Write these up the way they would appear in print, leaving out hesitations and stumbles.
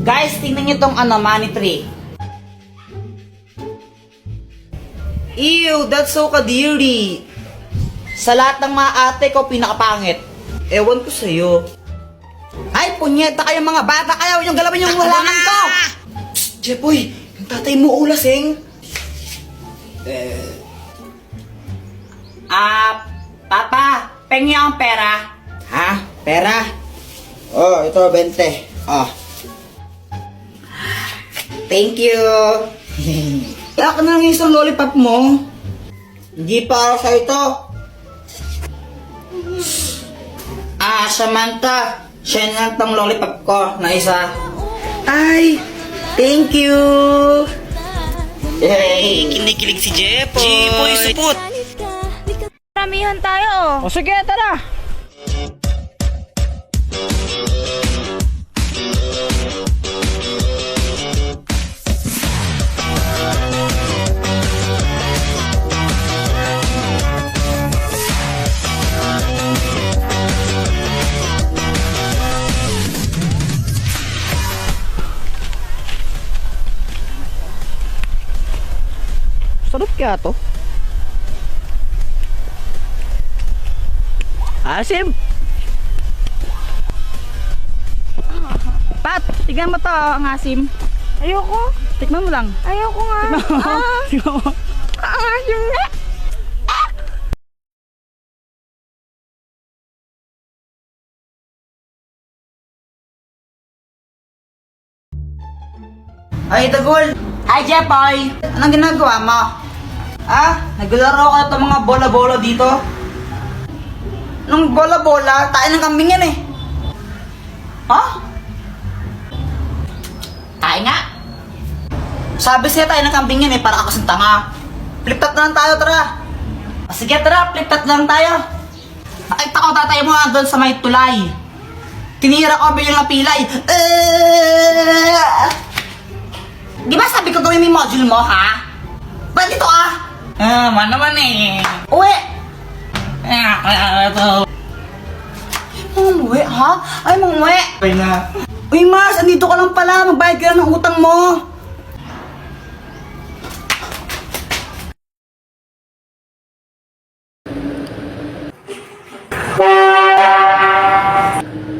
Guys, tingnan nyo tong money tree. Ew, that's so kadiri. Sa lahat ng mga ate ko, pinakapangit. Ewan ko sa'yo. Ay, punyeta kayo mga bata, kayo yung galawin yung halaman ko! Psst, Jepoy, yung tatay mo ulasing. Papa, pengi ang pera. Ha? Pera? Oh, ito, 20. Oh. Thank you. Kaya ka na ng isang lollipop mo. Hindi para sa ito. Samantha. Siya lang tong lollipop ko na isa. Ay, thank you. Hey, kinikilig si Jepoy. Jepoy, supot. Maramihan tayo. O sige, tara. Sarap kaya to? Asim! Pat, tignan mo to ang asim. Ayoko. Tikman mo lang. Ayoko nga. Tignan mo. Ang asim na. Ay, Dagol! Hi, Jepoy! Anong ginagawa mo? Naglaro ka itong mga bola-bola dito? Nung bola-bola, tayo ng kambing yan eh. Ha? Tayo nga. Sabi siya tayo ng kambing yan eh, para ka kasing tanga. Flip-top na lang tayo, tara. Sige, tara, flip-top na lang tayo. Nakita ko tatay mo nga doon sa may tulay. Tinira ko bilang pilay. Di ba sabi ko gawin mo yung module mo, ha? Ba't dito man naman eh. Uwi! Umuwi, ha? Ay, umuwi. Ay na. Uy, Mars, andito ka lang pala. Magbayad ka lang ng utang mo.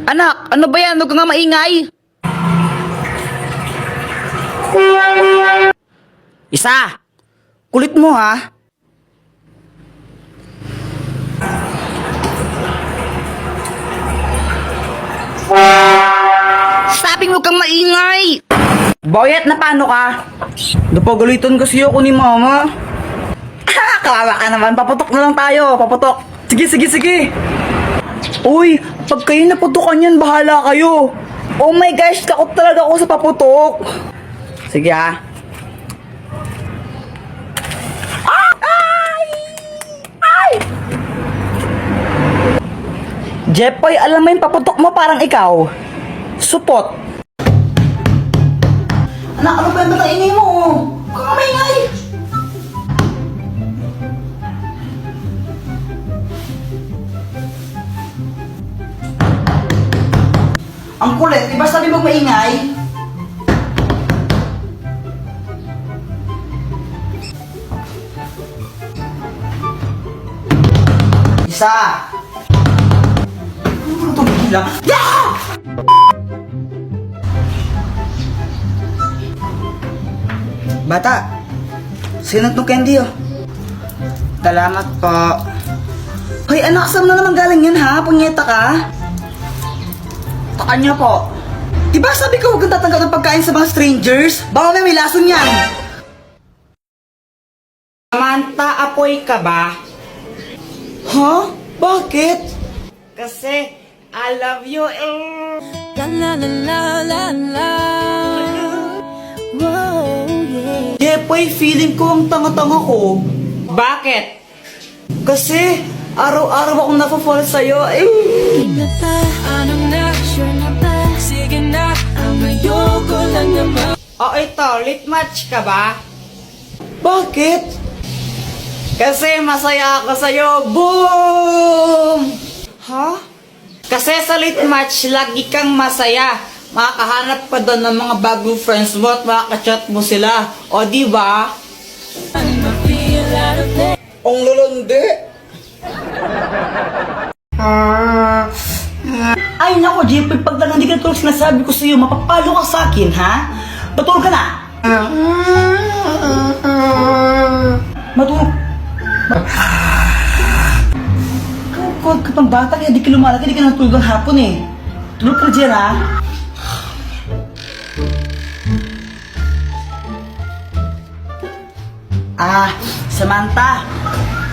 Anak, ano ba yan? Huwag ka nga maingay. Isa! Kulit mo, ha? Sabi mo kang maingay! Boyet, na paano ka? Napagalitan kasi ako ni mama. Kawawa ka naman. Paputok na lang tayo. Paputok. Sige. Uy, pag kayo naputukan yan, bahala kayo. Oh my gosh, takot talaga ako sa paputok. Sige, ha? Jepoy, alam mo yung paputok mo parang ikaw. Supot. Anak, ano ba yung matainay mo? Huwag kang maingay. Ang kulit, di ba sabi mo maingay? Isa. Lang. Yeah! Bata, sino itong candy oh? Salamat po. Hoy anak, saan na naman galing yan ha? Punyeta ka? Takan niyo po. Diba sabi ko huwag kang tatanggap ng pagkain sa mga strangers? Baka may lason yan. Samantha, apoy ka ba? Huh? Bakit? Kasi I love you. La la la la la la. Whoa, yeah. Jepoy, feeling ko ang tanga-tanga ko. Bakit? Kasi araw-araw akong napafall sa'yo. Na ba? Anong na? Sure na ba? Sige na. Ang ayoko lang naman. Ito, lit match ka ba? Bakit? Kasi masaya ako sa'yo. Boom! Ha? Kasi sa lit match, lagi kang masaya. makakahanap ka doon ng mga bagong friends mo at makakachat mo sila. O, di ba? I feel out of place. Ang lalandi. Ay, nako, Jeep, pag hindi ka tulog sinasabi ko sa'yo, mapapalo ka sa akin, ha? Matulog ka na. Matulog. Kukod ka pang bata, kaya di ka lumalaki, di ka natulog ang hapon eh. Tulog ka dyan, ha? Samantha,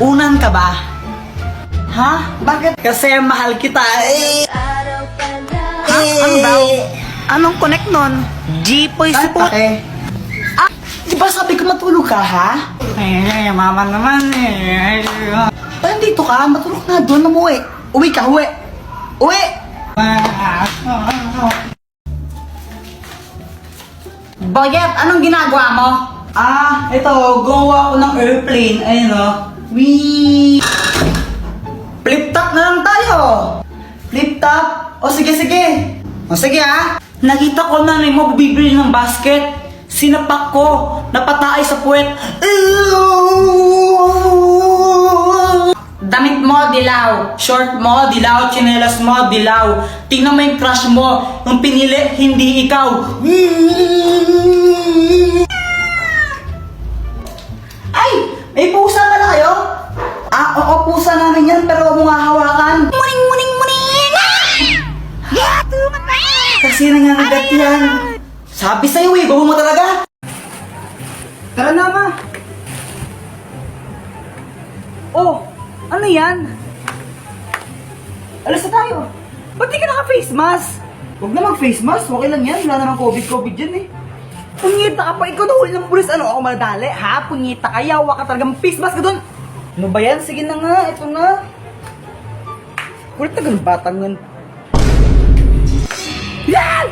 unan ka ba? Ha? Bakit? Kasi mahal kita eh. Ha? Ano daw? Anong connect nun? G-Poy support? Di ba sabi ko matulog ka, ha? Eh, mama naman eh. Nandito ka, matulog na doon, umuwi. Uwi ka, uwi. Uwi! Boyet, anong ginagawa mo? Ito, gawa ko ng airplane. Ayun o. Wee! Flip top na lang tayo. Flip top. O sige, sige. O sige ha. Nakita ko na mo bibili ng basket. Sinapak ko. Napataay sa puwet. Damit mo, dilaw. Short mo, dilaw. Chinelas mo, dilaw. Tingnan mo yung crush mo. Yung pinili, hindi ikaw. Ay! May pusa pala kayo? Oo, pusa namin yan, pero huwag mo nga hawakan. Muning, muning, muning! Tulungan na! Kasi nangangagat yan. Sabi sa'yo eh, bago mo talaga. Tara na, ma. Oh, ano yan? Alas na tayo. Ba't di ka naka-face mask? Huwag na mag-face mask, okay lang yan. Wala namang COVID dyan eh. Punyita ka pa, ikaw nahuli ng pulis, ano ako madali, ha? Punyita ka, yawa ka talaga, mag-face mask ka dun. Ano ba yan? Sige na nga, ito na. Kulit na ganun batang yan. Yan!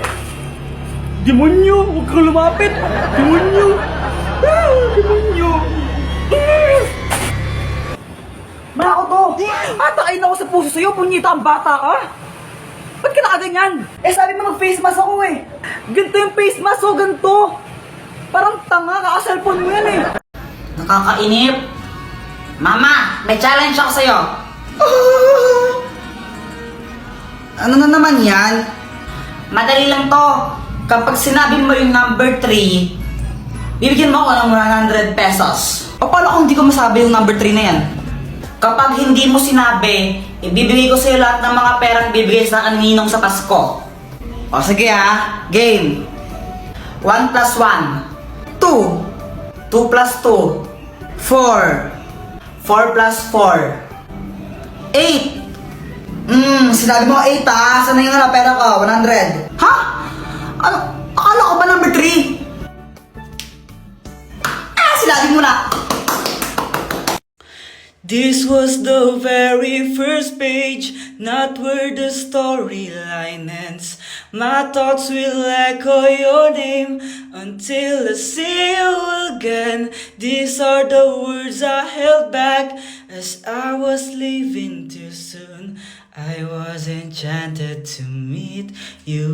Demonyo! Huwag kang lumapit! Demonyo! Demonyo! Malako to! Atakain ako sa puso sa'yo, punyita ang bata ka! Ba't ka nakaganyan? Sabi mo mag-face mask ako eh! Ganito yung face mask o ganito! Parang tanga, kaka-cellphone mo yan eh! Nakakainip! Mama, may challenge ako sa'yo! Ano na naman yan? Madali lang to! Kapag sinabi mo yung number 3, bibigyan mo ako ng 100 pesos. O paano kung hindi ko masabi yung number 3 na yan? Kapag hindi mo sinabi, ibibigay ko sa'yo lahat ng mga perang bibigay sa kaninong sa Pasko. O sige ha, game. 1 plus 1, 2. 2 plus 2, 4. 4 plus 4, 8. Sinabi mo 8 ha, saan na yun na pera ko? 100. Ha? Ano? Akala ko ba number 3? Sinabi mo na. This was the very first page, not where the storyline ends. My thoughts will echo your name until I see you again. These are the words I held back as I was leaving too soon. I was enchanted to meet you.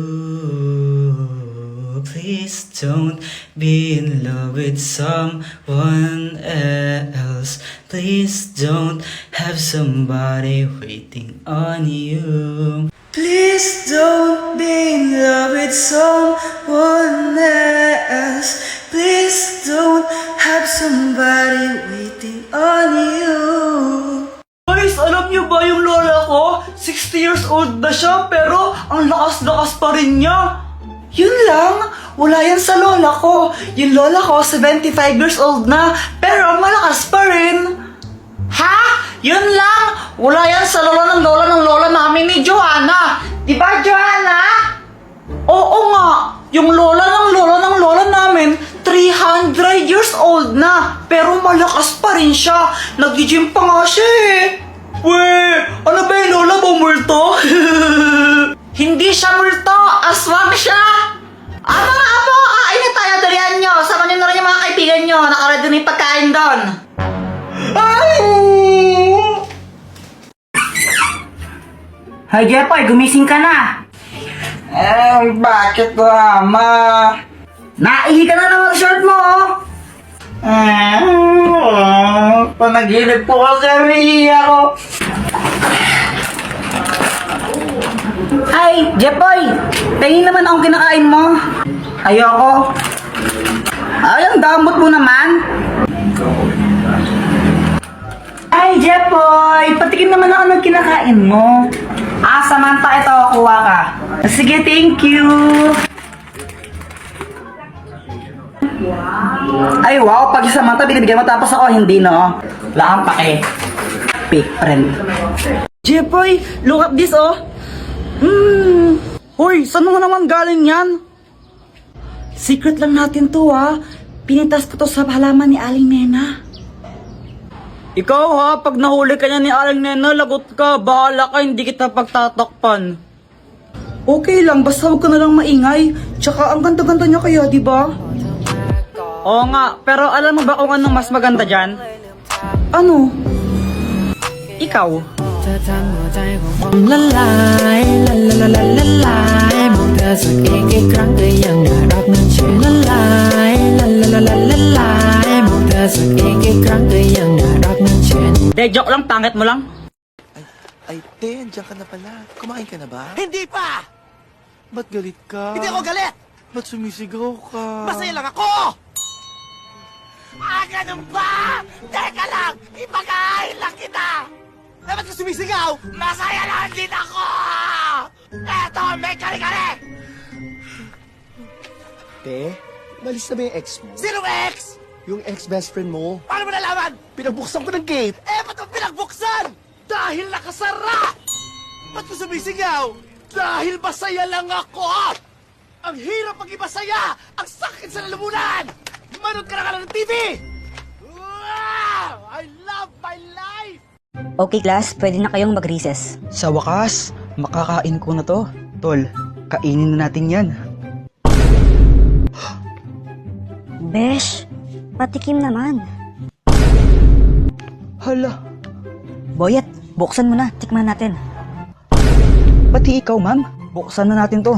Please don't be in love with someone else. Please don't have somebody waiting on you. Please don't be in love with someone else. Please don't have somebody waiting on you. Guys, alam niyo ba yung lola ko? 60 years old na siya, pero ang lakas-lakas pa rin niya. Yun lang, wala yan sa lola ko. Yung lola ko, 75 years old na, pero malakas pa rin. Ha? Yun lang, wala yan sa lola ng lola namin ni Joanna. Diba, Joanna? Oo nga, yung lola ng lola namin, 300 years old na, pero malakas pa rin siya. Nag-gym pa nga siya eh. Weh, ano ba yung lola mo, multo? Hindi siya multo, aswang siya. Mga apo, kain na tayo, dalihan nyo. Sama nyo na rin yung mga kaibigan nyo. Nakaredo na yung pagkain doon. Ay! Hi, Jepoy, gumising ka na. Bakit mama? Naihi ka na naman sa shirt mo, oh! Panaginip po kasi ako. Ay, Jepoy! Tingin naman akong kinakain mo. Ayoko. Ay, ang damot mo naman. Ay, Jepoy! Patikim naman ako ng kinakain mo. Samantha, ito, kuha ka. Sige, thank you. Ay, wow, pag si Samantha binibigyan mo tapos ako hindi, no? Wala kang pake. Fake friend. Jepoy, look at this, oh. Hoy, saan mo naman galing yan? Secret lang natin to, ha. Pinitas ko to sa halaman ni Aling Nena. Ikaw, ha, pag nahuli ka niya ni Aling Nena, lagot ka. Bahala ka, hindi kita pagtatakpan. Okay lang, basta huwag ka na lang maingay. Tsaka ang ganda-ganda niya kaya, di ba? Oo nga, pero alam mo ba kung anong mas maganda dyan? Ano? Ikaw. เธอทำหัวใจของผมละลายละละละละละลายมองเธอสักกี่ครั้งก็ยังน่ารักนั้นชื่อละลายละละละละละลายมองเธอสักกี่ครั้งก็ยังน่ารักนั้นชื่อ De, joke lang, pangit mo lang. Ay, Ten, diyan ka na pala. Kumain ka na ba? Hindi pa! Ba't galit ka? Hindi ako galit! Ba't sumisigaw ka? Masaya lang ako! Ganun ba? Teka lang! Ipag-aay lang kita! Dapat ka sumisigaw? Masaya lang din ako! Eto, may kare-kare! Te, malis na ba yung ex mo? Sinong ex? Yung ex-best friend mo? Paano mo nalaman? Pinagbuksan ko ng gate. Ba't mo pinagbuksan? Dahil nakasara! Ba't ko sumisigaw? Dahil masaya lang ako! Ang hirap maging masaya! Ang sakit sa lalamunan! Manood ka na ka ng TV! Wow! I love my life! Okay class, pwede na kayong mag-recess. Sa wakas, makakain ko na to. Tol, kainin na natin yan. Besh, patikim naman. Hala, Boyet, buksan mo na, tikman natin. pati ikaw, ma'am. Buksan na natin to.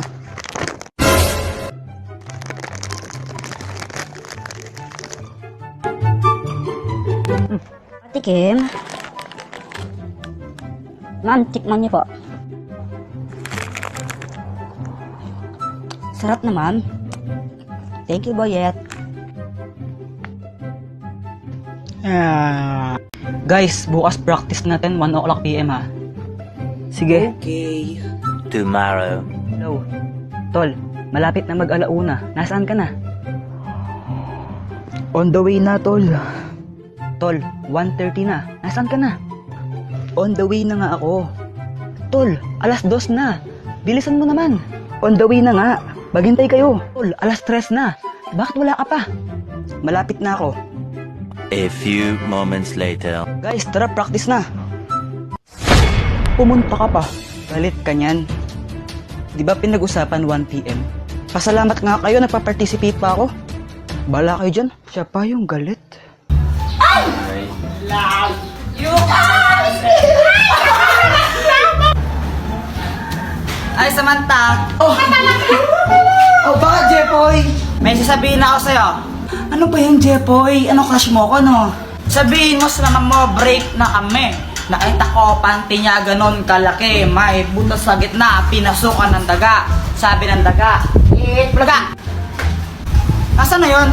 Patikim. Ma'am, tikman niyo po. Sarap naman. Thank you, Boyet. Guys, bukas practice natin 1 o'clock PM, ha? Sige. Okay. Tomorrow. Hello. Tol, malapit na mag-alauna. Nasaan ka na? On the way na, Tol. Tol, 1:30 na. Nasaan ka na? On the way na nga ako. Tol, 2:00 na. Bilisan mo naman. On the way na nga. Maghintay kayo. Tol, 3:00 na. Bakit wala ka pa? Malapit na ako. A few moments later. Guys, tara, practice na. Pumunta ka pa. Galit ka niyan. Di ba pinag-usapan 1 PM? Pasalamat nga kayo, nagpa-participate pa ako. Bala kayo dyan. Siya pa yung galit. Ay, Samantha! Oh! Oh, bakit, Jepoy? May sasabihin na ako sa'yo. Ano ba yung Jepoy? Ano crush mo ko, no? Sabihin mo sa naman mo, break na kami. Nakita ko, panty niya ganon kalaki. May butas sa gitna, pinasukan ng daga. Sabi ng daga, bulaga! Nasaan na yun?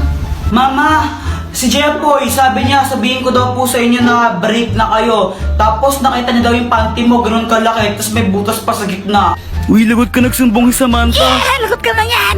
Mama, si Jepoy, sabi niya, sabihin ko daw po sa inyo na break na kayo. Tapos nakita niya daw yung panty mo, ganon kalaki. Tapos may butas pa sa gitna. Uy, lagot ka nagsumbong si Samantha. Lagot ka na yan!